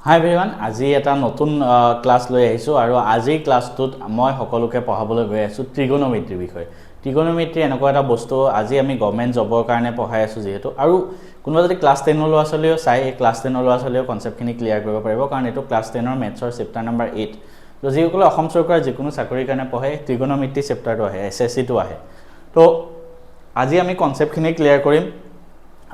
হাই everyone, আজি এটা নতুন ক্লাছ লৈ আহিছোঁ আৰু আজিৰ ক্লাছটোত মই সকলোকে পঢ়াবলৈ গৈ আছোঁ ত্ৰিগোণমিতিৰ বিষয়ে। ত্ৰিগোণমিতি এনেকুৱা এটা বস্তু আজি আমি গভৰ্ণমেণ্ট জবৰ কাৰণে পঢ়াই আছোঁ যিহেতু, আৰু কোনোবা যদি ক্লাছ 10 ল'ৰা ছোৱালীও চাই, এই ক্লাছ 10 ল'ৰা ছোৱালীও কনচেপ্টখিনি ক্লিয়াৰ কৰিব পাৰিব, কাৰণ এইটো ক্লাছ 10 মেথছৰ চেপ্টাৰ নম্বৰ 8। তো যিসকলে অসম চৰকাৰৰ যিকোনো চাকৰিৰ কাৰণে পঢ়ে ত্ৰিগোণমিতি চেপ্টাৰটো আহে, SSCটো আহে। তো আজি আমি কনচেপ্টখিনি ক্লিয়াৰ কৰিম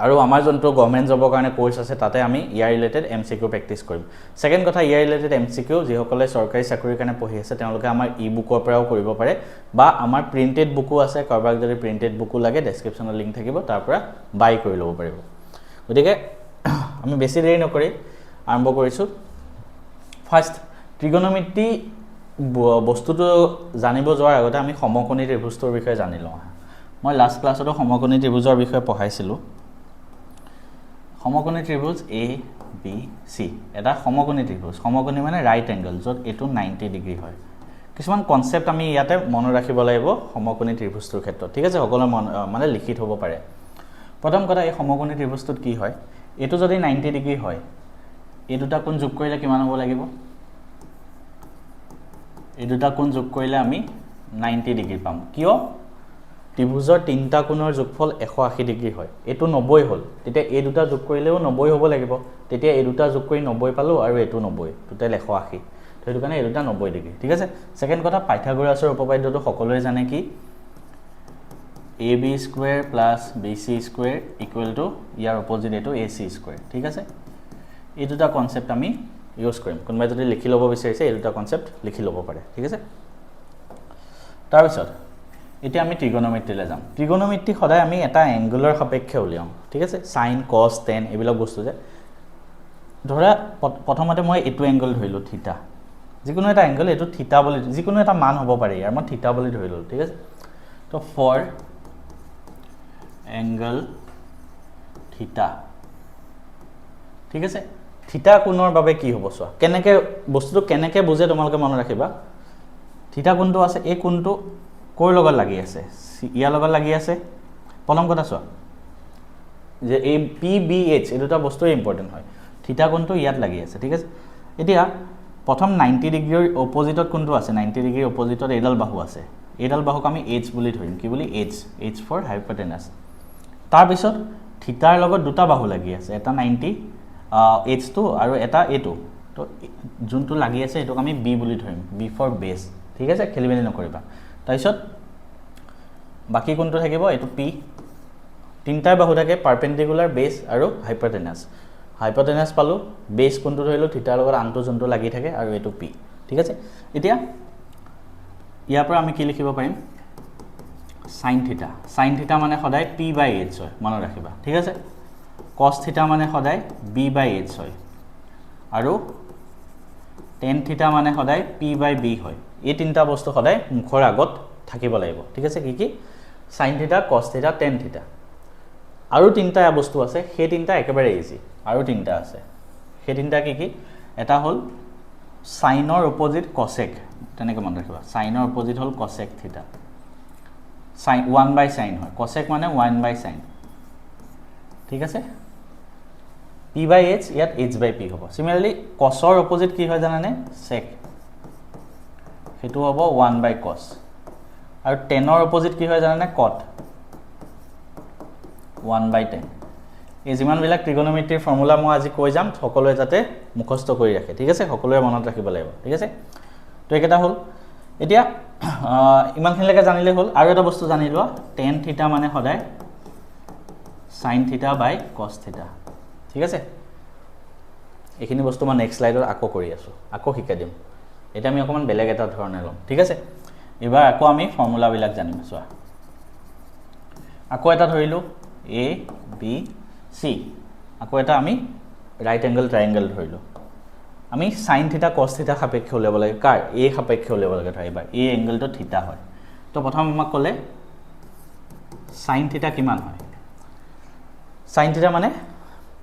আৰু আমাৰ যোনটো গভৰ্ণমেণ্ট জবৰ কাৰণে কোৰ্চ আছে তাতে আমি ইয়াৰ ৰিলেটেড MCQ প্ৰেক্টিছ কৰিম। ছেকেণ্ড কথা, ইয়াৰ ৰিলেটেড MCQ যিসকলে চৰকাৰী চাকৰিৰ কাৰণে পঢ়ি আছে তেওঁলোকে আমাৰ ই-বুকৰ পৰাও কৰিব পাৰে, বা আমাৰ প্ৰিণ্টেড বুকো আছে, কাৰোবাক যদি প্ৰিণ্টেড বুকো লাগে ডেছক্ৰিপশ্যনত লিংক থাকিব, তাৰ পৰা বাই কৰি ল'ব পাৰিব। গতিকে আমি বেছি দেৰি নকৰি আৰম্ভ কৰিছোঁ। ফাৰ্ষ্ট, ত্ৰিগোণমিতি বস্তুটো জানিব যোৱাৰ আগতে আমি সমকোণী ত্ৰিভুজটোৰ বিষয়ে জানি লওঁ। মই লাষ্ট ক্লাছতো সমকোণী ত্ৰিভুজৰ বিষয়ে পঢ়াইছিলোঁ। সমকোণী ত্ৰিভুজ ABC, এটা সমকোণী ত্ৰিভুজ। সমকোণী মানে ৰাইট এংগল, য'ত এইটো 90 ডিগ্ৰী হয়। কিছুমান কনচেপ্ট আমি ইয়াতে মনত ৰাখিব লাগিব সমকোণী ত্ৰিভুজটোৰ ক্ষেত্ৰত, ঠিক আছে? সকলোৱে মানে লিখি থ'ব পাৰে। প্ৰথম কথা, এই সমকোণী ত্ৰিভুজটোত কি হয়, এইটো যদি 90 ডিগ্ৰী হয়, এই দুটা কোণ যোগ কৰিলে কিমান হ'ব লাগিব? এই দুটা কোণ যোগ কৰিলে আমি 90 ডিগ্ৰী পাম। কিয়? ত্ৰিভুজৰ তিনিটা কোণৰ যোগফল 180 ডিগ্ৰী হয়। এইটো 90 হ'ল, তেতিয়া এই দুটা যোগ কৰিলেও 90 হ'ব লাগিব। তেতিয়া এই দুটা যোগ কৰি 90 পালোঁ, আৰু এইটো 90, টোটেল 180। তো সেইটো কাৰণে এই দুটা 90 ডিগ্ৰী, ঠিক আছে? ছেকেণ্ড কথা, পাইথাগোৰাছৰ উপপাদ্যটো সকলোৱে জানে কি? AB² + BC² = ইয়াৰ অপজিট এইটো AC², ঠিক আছে? এই দুটা কনচেপ্ট আমি ইউজ কৰিম। কোনোবাই যদি লিখি ল'ব বিচাৰিছে এই দুটা কনচেপ্ট লিখি ল'ব পাৰে, ঠিক আছে? তাৰপিছত এতিয়া আমি ত্ৰিগোণমিতিলৈ যাম। ত্ৰিগোণমিতি সদায় আমি এটা এংগুলৰ সাপেক্ষে উলিয়াওঁ, ঠিক আছে? সাইন, কছ, টেন এইবিলাক বস্তু যে, ধৰা প্ৰথমতে মই এইটো এংগল ধৰিলোঁ থিতা, যিকোনো এটা এংগল, এইটো থিতা বুলি, যিকোনো এটা মান হ'ব পাৰে ইয়াৰ, মই থিতা বুলি ধৰি ল'লোঁ, ঠিক আছে? তো ফৰ এংগল থিতা, ঠিক আছে? থিতা কোণৰ বাবে কি হ'ব চোৱা, কেনেকৈ বস্তুটো কেনেকৈ বুজে তোমালোকে মনত ৰাখিবা। থিতা কোণটো আছে, এই কোণটো ক'ৰ লগত লাগি আছে? ইয়াৰ লগত লাগি আছে। প্ৰথম কথা চোৱা যে এই PBH এই দুটা বস্তুৱে ইম্পৰ্টেণ্ট হয়। থিতা কোণটো ইয়াত লাগি আছে, ঠিক আছে? এতিয়া প্ৰথম 90 ডিগ্ৰীৰ অপজিটত কোনটো আছে? 90 ডিগ্ৰীৰ অপজিটত এইডাল বাহু আছে। এইডাল বাহুক আমি H বুলি ধৰিম। কি বুলি? H for hypotenuse. তাৰপিছত থিতাৰ লগত দুটা বাহু লাগি আছে, এটা 90 H2 আৰু এটা এইটো। তো যোনটো লাগি আছে এইটোক আমি B বুলি ধৰিম, B ফৰ বেছ, ঠিক আছে? খেলি মেলি নকৰিবা। তাৰপিছত বাকী কোনটো থাকিব? এইটো P। তিনিটাই বাহু থাকে, পাৰ্পেণ্ডিকুলাৰ, বেছ আৰু হাইপটেনাছ। হাইপটেনাছ পালোঁ, বেছ কোনটো ধৰিলোঁ? থিতাৰ লগত আনটো যোনটো লাগি থাকে, আৰু এইটো P, ঠিক আছে? এতিয়া ইয়াৰ পৰা আমি কি লিখিব পাৰিম? Sine theta. সাইন থিতা মানে সদায় P/H হয়, মনত ৰাখিবা, ঠিক আছে? কছ থিতা মানে সদায় B/H হয়, আৰু টেন থিতা মানে সদায় P/B হয়। এই তিনিটা বস্তু সদায় মুখৰ আগত থাকিব লাগিব, ঠিক আছে? কি কি? সাইন থিতা, কছ থিতা, টেন থিতা। আৰু তিনিটা বস্তু আছে, সেই তিনিটা একেবাৰে ইজি। আৰু তিনিটা আছে, সেই তিনিটা কি কি? এটা হ'ল সাইনৰ অপজিট কছেক, তেনেকৈ মনত ৰাখিবা। সাইনৰ অপজিট হ'ল কছেক থিতা। সাইন 1/sin হয়, কছেক মানে 1/sin, ঠিক আছে? P/H ইয়াত H/P হ'ব। চিমিলাৰলি কছৰ অপজিট কি হয় জানানে? চেক, সেইটো হ'ব 1/cos। আৰু টেনৰ অপজিট কি হয় জানানে? কট, 1/tan। এই যিমানবিলাক ত্ৰিগোণমিতিৰ ফৰ্মুলা মই আজি কৈ যাম, সকলোৱে যাতে মুখস্থ কৰি ৰাখে, ঠিক আছে? সকলোৱে মনত ৰাখিব লাগিব, ঠিক আছে? তো এইকেইটা হ'ল। এতিয়া ইমানখিনিলৈকে জানিলেই হ'ল। আৰু এটা বস্তু জানি লোৱা, টেন থিতা মানে সদায় সাইন থিতা বাই কছ থিতা, ঠিক আছে? এইখিনি বস্তু মই নেক্সট শ্লাইডত আকৌ কৰি আছোঁ, আকৌ শিকাই দিম। এতিয়া আমি অকণমান বেলেগ এটা ধৰণে ল'ম, ঠিক আছে? এইবাৰ আকৌ আমি ফৰ্মুলাবিলাক জানিম। চোৱা, আকৌ এটা ধৰিলোঁ ABC, আকৌ এটা আমি ৰাইট এংগল ট্ৰাইংগল ধৰিলোঁ। আমি সাইন থিতা, কছ থিতা সাপেক্ষে উলিয়াব লাগে। কাৰ? এই সাপেক্ষে উলিয়াব লাগে। ধৰা এইবাৰ এই এংগলটো থিতা হয়। তো প্ৰথম আমাক ক'লে সাইন থিতা কিমান হয়? সাইন থিতা মানে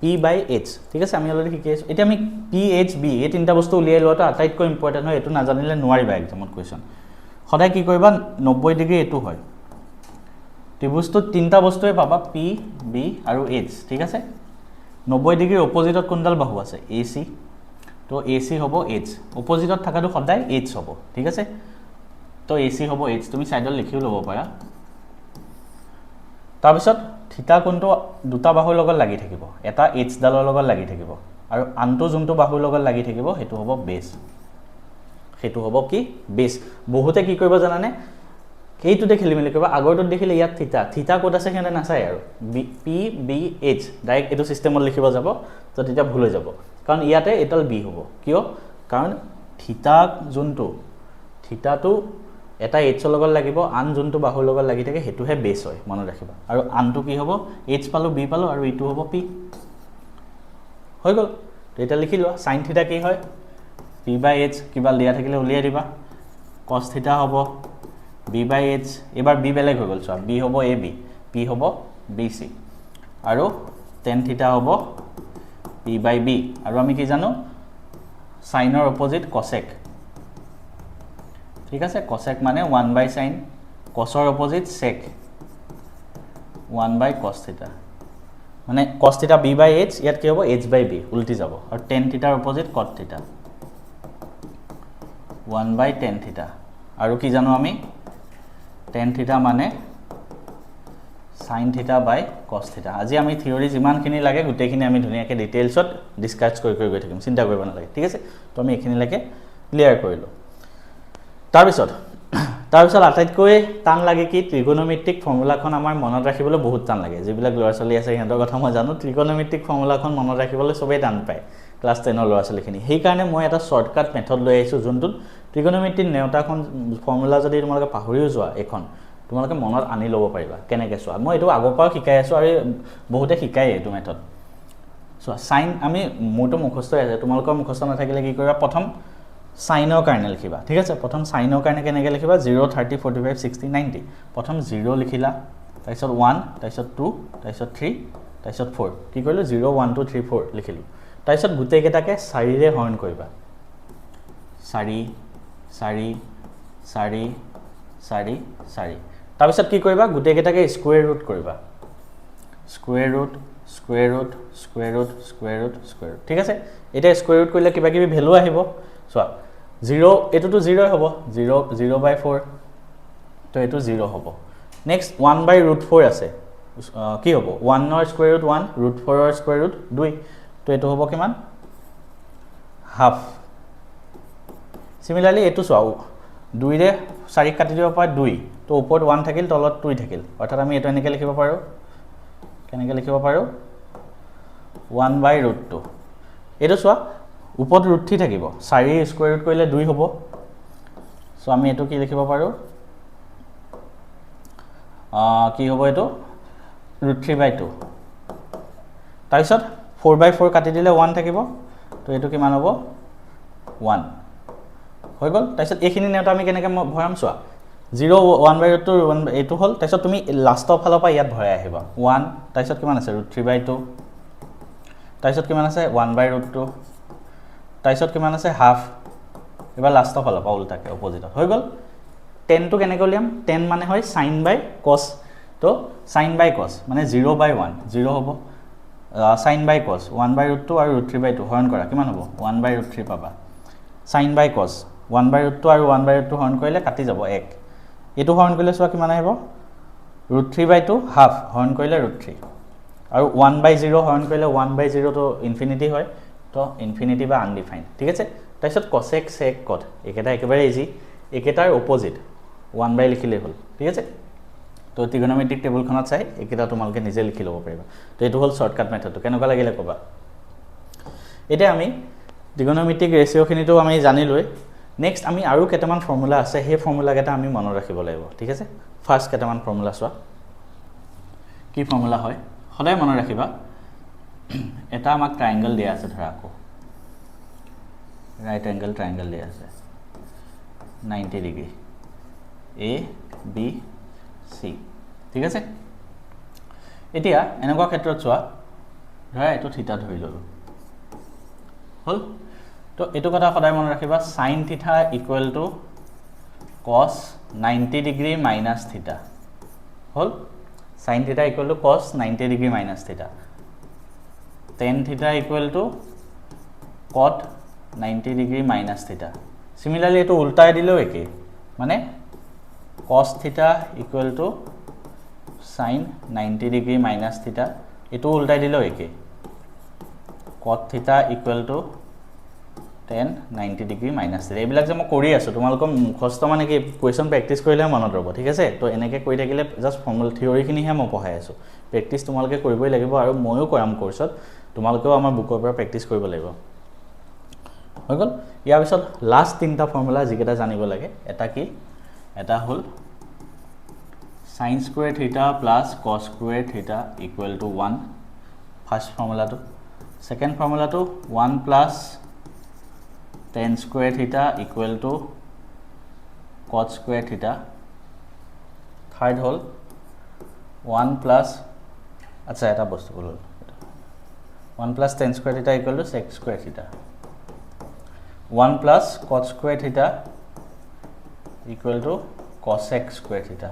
P/H, ঠিক আছে? আমি অলৰেডি শিকি আছোঁ। এতিয়া আমি PHB এই তিনিটা বস্তু উলিয়াই লোৱাটো আটাইতকৈ ইম্পৰ্টেণ্ট হয়। এইটো নাজানিলে নোৱাৰিবা এক্সামত কুৱেশ্যন। সদায় কি কৰিবা? 90 ডিগ্ৰী এইটো হয়। ত্ৰিভুজটোত তিনিটা বস্তুৱে পাবা, P, B আৰু H, ঠিক আছে? 90 ডিগ্ৰীৰ অপজিটত কোনডাল বাহু আছে? AC। তো তো AC হ'ব h অপজিটত থাকাটো সদায় h হ'ব ঠিক আছে তো AC হ'ব h তুমি সাইডত লিখিও ল'ব পাৰা তাৰ পিছত থিতা কোণটো দুটা বাহুৰ লগত লাগি থাকিব এটা h ডালৰ লগত লাগি থাকিব আৰু আনটো যোনটো বাহুৰ লগত লাগি থাকিব হেতু হ'ব বেস হেতু হ'ব কি বেস বহুতে কি কৰিব জানানে এইটোতে খেলি মেলি কৰিব আগৰটোত দেখিলে ইয়াত থিতা কোড আছে হেনে নাচাই আৰু p b h ডাইৰেক্ট এটো সিস্টেমত লিখিব যাব তো তেতিয়া ভুল হৈ যাব কাৰণ ইয়াতে এটাল b হ'ব কিয় কাৰণ থিতাটো এটা h লগত লাগিব আন যোনটো বাহুৰ লগত লাগি থাকে হেতুহে বেস হয় মনত ৰাখিবা আৰু আনটো কি হ'ব h পালো b পালো আৰু ইটো হ'ব p হৈ গল তো এটা লিখি লোৱা sin থিতা কি হয় p/h কিবা লিয়া থাকিলে উলিয়াই দিবা cos থিতা হ'ব b/h এবাৰ b বেলেগ হৈ গল চোৱা b হ'ব ab p হ'ব bc আৰু tan থিতা হ'ব p/b আৰু আমি কি জানো সাইনৰ অপোজিট cosec ঠিক আছে cosec মানে 1/sin cosৰ অপোজিট sec 1/cos থিতা মানে cos থিতা b/h ইয়াত কি হ'ব h/b উল্টি যাব আৰু tan থিতাৰ অপোজিট cot থিতা 1/tan থিতা আৰু কি জানো আমি tan থিতা মানে sin থিতা বাই cos থিতা আজি আমি থিওৰি যিমানখিনি লাগে গুটেখিনি আমি ধুনিয়াকে ডিটেইলছত ডিসকাস কৰি গৈ থাকিম চিন্তা কৰিব নালাগে ঠিক আছে তো আমি এখিনি লাগে ক্লিয়াৰ কৰিলো তাৰ পিছত আটাইতকৈ টান লাগে কি ত্ৰিকোণমিতিক ফৰ্মুলাখন আমাৰ মনত ৰাখিবলৈ বহুত টান লাগে যিবিলাক ল'ৰা ছোৱালী আছে সিহঁতৰ কথা মই জানো ত্ৰিকোণমিতিক ফৰ্মুলাখন মনত ৰাখিবলৈ সবেই টান পায় ক্লাস 10 ৰ ল'ৰা ছোৱালীখিনি সেই কাৰণে মই এটা শৰ্টকাট মেথড লৈ আহিছো যোনটো ত্ৰিকোণমিতিক নেওতাখন ফৰ্মুলা যদি তোমালোকে পাহৰিও যোৱা এখন তোমালোকে মনত আনি ল'ব পাৰিবা কেনেকৈ চোৱা মই এটো আগৰ পৰা শিকাই আছো আৰু বহুতে শিকাই এটো মেথড চোৱা সাইন আমি মোটো মুখস্থ আছে তোমালোকৰ মুখস্থ নাথাকিলে কি কৰিবা প্ৰথম সাইনৰ কাৰণে লিখিবা ঠিক আছে প্ৰথম সাইনৰ কাৰণে কেনেকৈ লিখিবা 0 30 45 60 90 প্ৰথম 0 লিখিলা তাৰপিছত 1 তাৰপিছত 2 তাৰপিছত 3 তাৰপিছত 4 কি কৰিলো 0 1 2 3 4 লিখিলো তাৰপিছত গুটেই কেটাকে 4 ৰে হৰণ কৰিবা 4 4 4 4 4 তাৰপিছত কি কৰিবা গুটেই কেটাকে স্কয়াৰ ৰুট কৰিবা square root square root square root square root square ঠিক আছে এটা স্কয়াৰ ৰুট কৰিলে কিবা কিবি ভ্যালু আহিব চোৱা 0 এটোটো 0 হ'ব 0 0/4 তো এটো 0 হ'ব নেক্সট 1/√4 আছে কি হ'ব 1 ৰ স্কয়াৰ ৰুট 1 √4 ৰ স্কয়াৰ ৰুট 2 তো এটো হ'ব কিমান হাফ সিমিলাৰলি এটো চোৱা 2 ৰে 4 কাটি দিব পায় 2 তো ওপৰত 1 থাকিল তলত 2 থাকিল অৰ্থাৎ আমি এটো এনেকৈ লিখিব পাৰো কেনেকৈ লিখিব পাৰো 1/√2 এটো চোৱা ওপৰত ৰুট 3 থাকিব 4 স্কয়াৰ ৰুট কৰিলে 2 হ'ব সো আমি এটো কি লিখিব পাৰো কি হ'ব এটো √3/2 তাৰপিছত 4/4 কাটি দিলে 1 থাকিব তো এটো কিমান হ'ব 1 হৈ গল তাৰপিছত এইখিনি নেওটা আমি কেনেকৈ ভৰাম চোৱা 0 1/√2 1 এটো হল তাৰপিছত তুমি লাষ্টৰ ফালৰ পৰা ইয়াত ভৰাই আহিবা 1 তাৰপিছত কিমান আছে √3/2 তাৰপিছত কিমান আছে 1/√2 তাৰপিছত কিমান আছে হাফ এবাৰ লাষ্টৰ ফালৰ পৰা উল্টাকে অপোজিটত হৈ গল 10 টো কেনেকৈ লিয়াম 10 মানে হয় sin বাই cos তো sin বাই cos মানে 0/1 0 হ'ব sin বাই cos 1/√2 আৰু √3/2 হৰণ কৰা কিমান হ'ব 1/√3 পাবা sin বাই cos 1/√2 আৰু 1/√2 হৰণ কৰিলে কাটি যাব 1 এটো হৰণ কৰিলে চোৱা কিমান আহিব √3/2 হাফ হৰণ কৰিলে √3 আৰু 1/0 হৰণ কৰিলে 1/0 তো ইনফিনিটি হয় তো ইনফিনিটি বা আনডিফাইন্ড ঠিক আছে তাৰপিছত cosec sec cot একেটা একেবাৰে ইজি একেটাৰ অপোজিট 1 লিখিলে হল ঠিক আছে তো ত্ৰিকোণমিতিক টেবুলখনত চাই একেটা তোমালকে নিজে লিখি ল'ব পাৰিবা তো এটো হল শৰ্টকাট মেথডটো কেনেকুৱা লাগিলে কবা এটা আমি ত্ৰিকোণমিতিক ৰেশিওখিনিটো আমি জানিলৈ নেক্সট আমি আৰু কেটামান ফৰ্মুলা আছে সেই ফৰ্মুলা কেটা আমি মনত ৰাখিব লাগিব ঠিক আছে ফাৰ্স্ট কেটামান ফৰ্মুলা চোৱা কি ফৰ্মুলা হয় সদায় মনত ৰাখিবা এটা আমাক ট্ৰায়াঙ্গল দিয়া আছে ধৰা আকৌ ৰাইট অ্যাঙ্গেল ট্ৰায়াঙ্গেল দিয়া আছে 90 ডিগ্ৰি এ বি সি ঠিক আছে এতিয়া এনেকুৱা ক্ষেত্ৰত চোৱা ধৰা এটো থিতা ধৰি ললো হল তো এটো কথা সদায় মনত ৰাখিবা sin theta equal to cos 90 degree minus theta hall sin theta equal to cos 90 degree minus theta tan theta equal to cot 90 degree minus থিটা সিমিলাৰলি এটো উল্টাই দিলেও একে মানে cos থিটা equal to sin 90 degree minus থিটা এটো উল্টাই দিলেও একে cot থিটা equal to tan 90 degree minus থিটা এইবিলাক যে মই কৰি আছো তোমালোকৰ মুখস্থ মানে কি কোৱেশ্চন প্ৰেক্টিস কৰিলে মনত ৰব ঠিক আছে তো এনেকে কৰি থাকিলে জাস্ট ফৰ্মুলা থিওৰি খিনি হে মই পঢ়াই আছো প্ৰেক্টিস তোমালোকে কৰিবই লাগিব আৰু ময়ো কৰাম কোৰ্সত তোমালোকেও আমাৰ বুকৰ পৰা প্ৰেক্টিস কৰিব লাগিব হৈ গল ইয়াৰ পিছত লাষ্ট তিনটা ফৰ্মুলা যিকেটা জানিব লাগে এটা কি এটা হল sin square theta plus cos square theta equal to 1 first formula to second formula to 1 plus tan square theta equal to cot square theta third hole 1 plus acha eta bostu hol 1 plus tan square theta equal to sec square theta 1 plus cot square theta equal to cosec square theta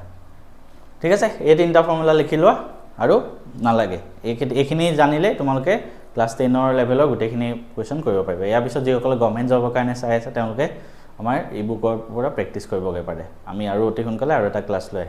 ঠিক আছে এই তিনটা formula লিখি লোৱা আৰু নালাগে এইখিনি জানিলে তোমালোকে ক্লাস 10 ৰ লেভেলৰ গুটেখিনি কোৱেশ্চন কৰিব পাৰিবা ইয়াৰ পিছত যিসকলে গভৰ্ণমেণ্ট জবৰ কাৰণে চাই আছে তেওঁলোকে আমাৰ এই বুকৰ পৰা প্ৰেক্টিস কৰিবগে পাৰে আমি আৰু অতি সোনকালে আৰু এটা ক্লাস লৈ